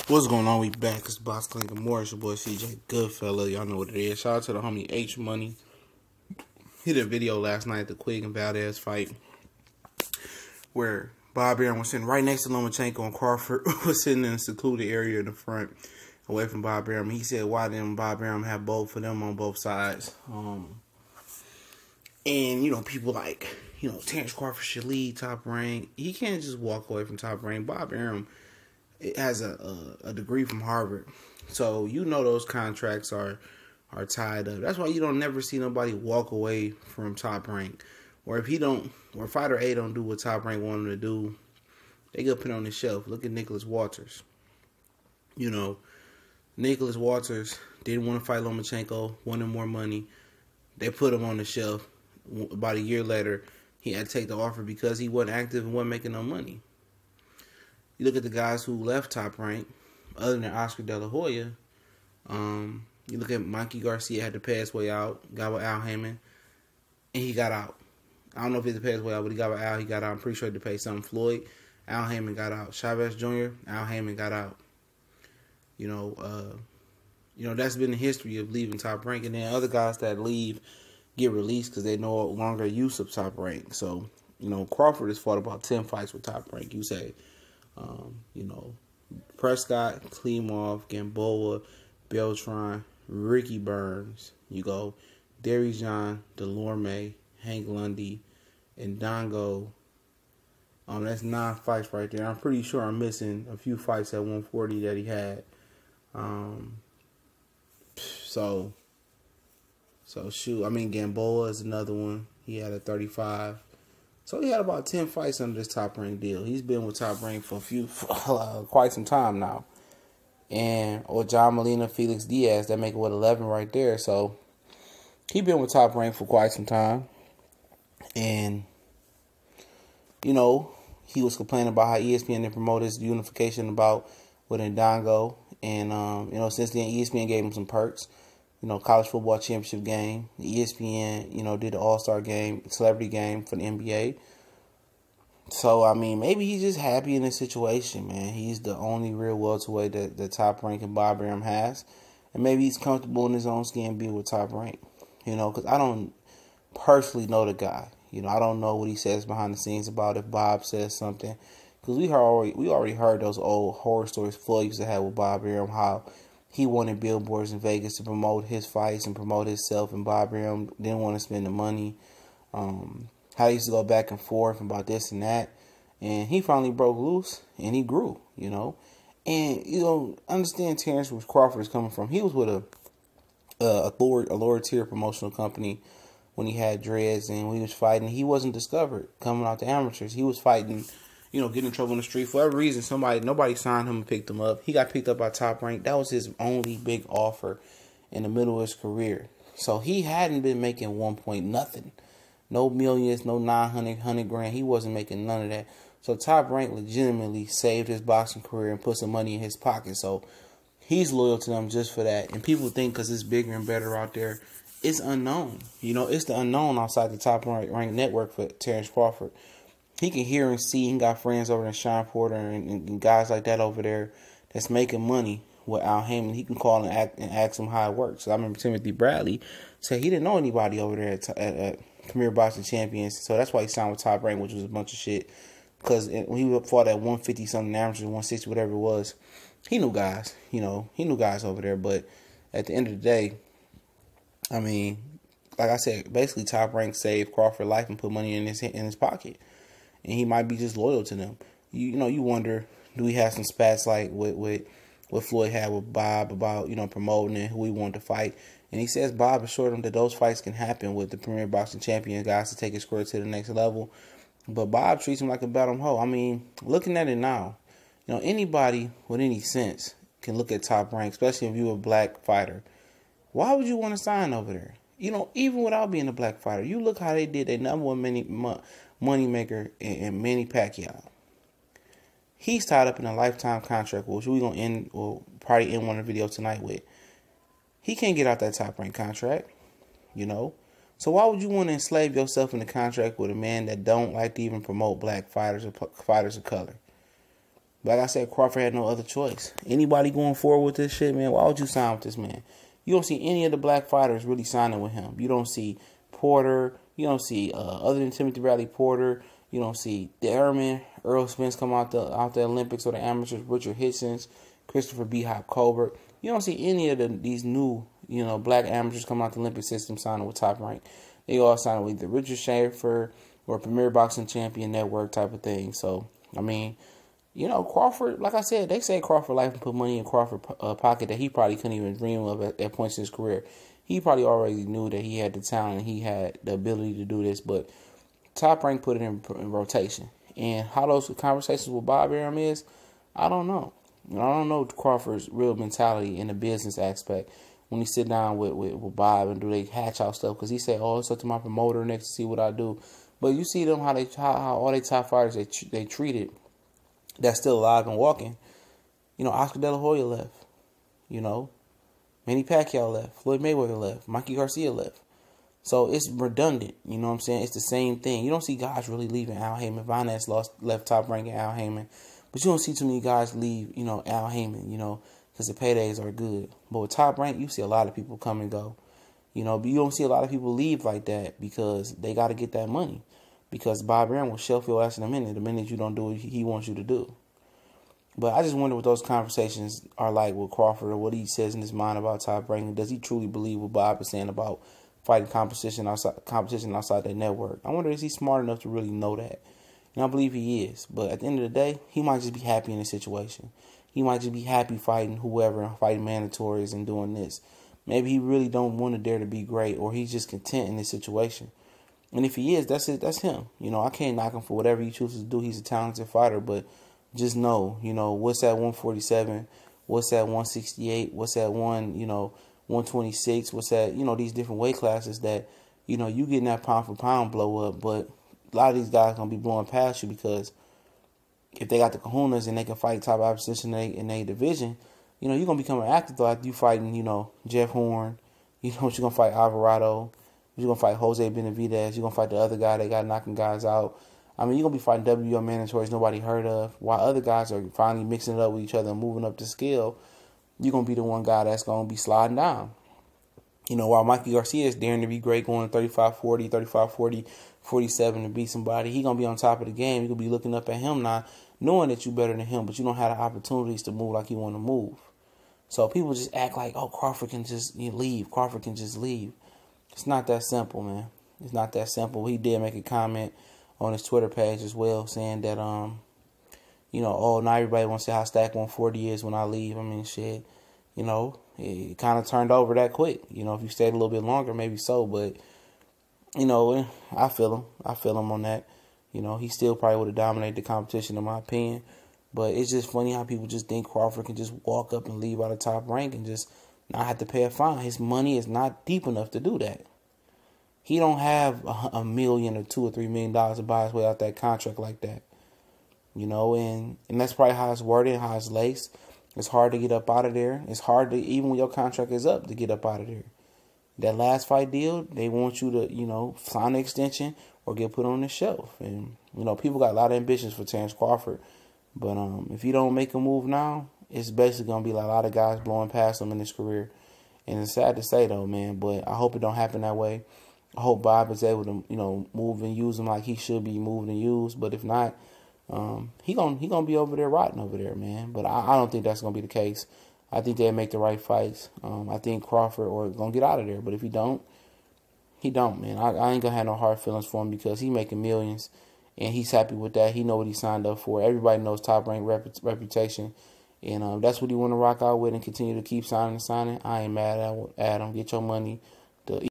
What's going on? We back. It's Box Clinton Morris, your boy CJ Goodfella. Y'all know what it is. Shout out to the homie H Money. He did a video last night at the Quig and Valdez fight where Bob Arum was sitting right next to Lomachenko and Crawford was sitting in a secluded area in the front away from Bob Arum. He said, why didn't Bob Arum have both of them on both sides? And, people like, Terence Crawford should lead Top Rank. He can't just walk away from Top Rank. Bob Arum has a degree from Harvard. So, those contracts are tied up. That's why you don't never see nobody walk away from Top Rank. Or if Fighter A don't do what Top Rank want him to do, they get put on the shelf. Look at Nicholas Walters. Nicholas Walters didn't want to fight Lomachenko, wanted more money. They put him on the shelf. About a year later, he had to take the offer because he wasn't active and wasn't making no money. You look at the guys who left Top Rank, other than Oscar De La Hoya. You look at Mikey Garcia had to pay his way out, got with Al Haymon, and he got out. I don't know if he had to pay his way out, but he got with Al, he got out. I'm pretty sure he had to pay something. Floyd, Al Haymon got out. Chavez Jr., Al Haymon got out. That's been the history of leaving Top Rank. And then other guys that leave get released because they no longer use of Top Rank. So, Crawford has fought about 10 fights with Top Rank. You say, Prescott, Klimov, Gamboa, Beltran, Ricky Burns. You go, Derry John, Delorme, Hank Lundy, and Dongo. That's 9 fights right there. I'm pretty sure I'm missing a few fights at 140 that he had. So shoot, Gamboa is another one. He had a 35. So he had about 10 fights under this Top Rank deal. He's been with Top Rank for quite some time now. Or John Molina, Felix Diaz, that make it 11 right there. So he been with Top Rank for quite some time. And he was complaining about how ESPN didn't promote his unification about with Ndongo. And since then ESPN gave him some perks. College football championship game. ESPN, did the All-Star game, celebrity game for the NBA. So, maybe he's just happy in this situation, man. He's the only real welterweight that Top Rank and Bob Arum has. And maybe he's comfortable in his own skin being with Top Rank. Because I don't personally know the guy. I don't know what he says behind the scenes about if Bob says something. Because we already heard those old horror stories Floyd used to have with Bob Arum, how he wanted billboards in Vegas to promote his fights and promote himself, and Bob Arum didn't want to spend the money. How he used to go back and forth about this and that. And he finally broke loose, and he grew, And, understand Terence where Crawford is coming from. He was with a lower tier promotional company when he had dreads, and when he was fighting, he wasn't discovered coming out the amateurs. He was fighting, getting in trouble in the street. For whatever reason, nobody signed him and picked him up. He got picked up by Top Rank. That was his only big offer in the middle of his career. So he hadn't been making 1 point nothing. No millions, no 100 grand. He wasn't making none of that. So Top Rank legitimately saved his boxing career and put some money in his pocket. So he's loyal to them just for that. And people think because it's bigger and better out there, it's unknown. It's the unknown outside the Top Rank network for Terence Crawford. He can hear and see. He got friends over in Sean Porter and guys like that over there that's making money with Al Haymon. He can call and ask him how it works. So I remember Timothy Bradley said he didn't know anybody over there at Premier Boxing Champions. So that's why he signed with Top Rank, which was a bunch of shit. Because when he fought at 150-something amateurs, 160, whatever it was, he knew guys. He knew guys over there. But at the end of the day, like I said, basically Top Rank saved Crawford's life and put money in his pocket. And he might be just loyal to them. You wonder, do he have some spats like what Floyd had with Bob about, promoting and who he wanted to fight. And he says Bob assured him that those fights can happen with the Premier Boxing Champion guys to take his career to the next level. But Bob treats him like a bottom hoe. Looking at it now, anybody with any sense can look at Top Rank, especially if you're a black fighter. Why would you want to sign over there? Even without being a black fighter, you look how they did their number one money maker in Manny Pacquiao. He's tied up in a lifetime contract, which we're going to end, or probably end one of the videos tonight with. He can't get out that Top Rank contract, So why would you want to enslave yourself in a contract with a man that don't like to even promote black fighters or fighters of color? Like I said, Crawford had no other choice. Anybody going forward with this shit, man, why would you sign with this man? You don't see any of the black fighters really signing with him. You don't see Porter. You don't see other than Timothy Bradley Porter. You don't see Arum, Earl Spence come out the Olympics or the amateurs. Richard Hitsons, Christopher B. Hop Colbert. You don't see any of these new black amateurs come out the Olympic system signing with Top Rank. They all signing with either Richard Schaefer or Premier Boxing Champion Network type of thing. So I mean, Crawford, like I said, they say Crawford life and put money in Crawford's pocket that he probably couldn't even dream of at points in his career. He probably already knew that he had the talent and he had the ability to do this, but Top Rank put it in rotation. And how those conversations with Bob Arum is, I don't know. I don't know Crawford's real mentality in the business aspect when he sit down with Bob and do they hatch out stuff. Because he said, oh, it's up to my promoter next to see what I do. But you see them, how all they top fighters they treated that's still alive and walking. Oscar De La Hoya left. Manny Pacquiao left. Floyd Mayweather left. Mikey Garcia left. So it's redundant. You know what I'm saying? It's the same thing. You don't see guys really leaving Al Heyman. Vinance left Top Rank and Al Heyman. But you don't see too many guys leave, Al Heyman, because the paydays are good. But with Top Rank, you see a lot of people come and go. But you don't see a lot of people leave like that because they got to get that money. Because Bob Arum will shelf your ass in a minute. The minute you don't do what he wants you to do. But I just wonder what those conversations are like with Crawford or what he says in his mind about Top Rank. Does he truly believe what Bob is saying about fighting competition outside that network? I wonder, is he smart enough to really know that? And I believe he is. But at the end of the day, he might just be happy in this situation. He might just be happy fighting whoever and fighting mandatories and doing this. Maybe he really don't want to dare to be great, or he's just content in this situation. And if he is, that's it. That's him. I can't knock him for whatever he chooses to do. He's a talented fighter, but just know, what's that 147? What's that 168? What's that 126? What's that, these different weight classes that, you getting that pound for pound blow up, but a lot of these guys going to be blowing past you because if they got the kahunas and they can fight top opposition in a division, you're going to become an actor like you fighting, Jeff Horn, you're going to fight Alvarado, you're going to fight Jose Benavidez, you're going to fight the other guy that got knocking guys out. I mean, you're going to be fighting WO mandatories nobody heard of, while other guys are finally mixing it up with each other and moving up the scale. You're going to be the one guy that's going to be sliding down. While Mikey Garcia is daring to be great, going 35-40, 35-40, 47 to beat somebody, he going to be on top of the game. You're going to be looking up at him now, knowing that you're better than him, but you don't have the opportunities to move like you want to move. So people just act like, oh, Crawford can just leave. Crawford can just leave. It's not that simple, man. It's not that simple. He did make a comment on his Twitter page as well, saying that, oh, now everybody wants to see how stacked 140 is when I leave. I mean, shit, it kind of turned over that quick. If you stayed a little bit longer, maybe so. But, I feel him. I feel him on that. He still probably would have dominated the competition, in my opinion. But it's just funny how people just think Crawford can just walk up and leave out of Top Rank and just not have to pay a fine. His money is not deep enough to do that. He don't have $1 million or $2 or $3 million to buy his way out that contract like that. And that's probably how it's worded, how it's laced. It's hard to get up out of there. It's hard to, even when your contract is up, to get up out of there. That last fight deal, they want you to, sign an extension or get put on the shelf. And, people got a lot of ambitions for Terence Crawford. But if you don't make a move now, it's basically going to be like a lot of guys blowing past him in his career. And it's sad to say, though, man, but I hope it don't happen that way. I hope Bob is able to, move and use him like he should be moved and used. But if not, he gonna be over there rotting over there, man. But I don't think that's gonna be the case. I think they'll make the right fights. I think Crawford or gonna get out of there. But if he don't, man. I ain't gonna have no hard feelings for him because he making millions and he's happy with that. He know what he signed up for. Everybody knows Top Rank reputation. And that's what he want to rock out with and continue to keep signing and signing. I ain't mad at him. Get your money.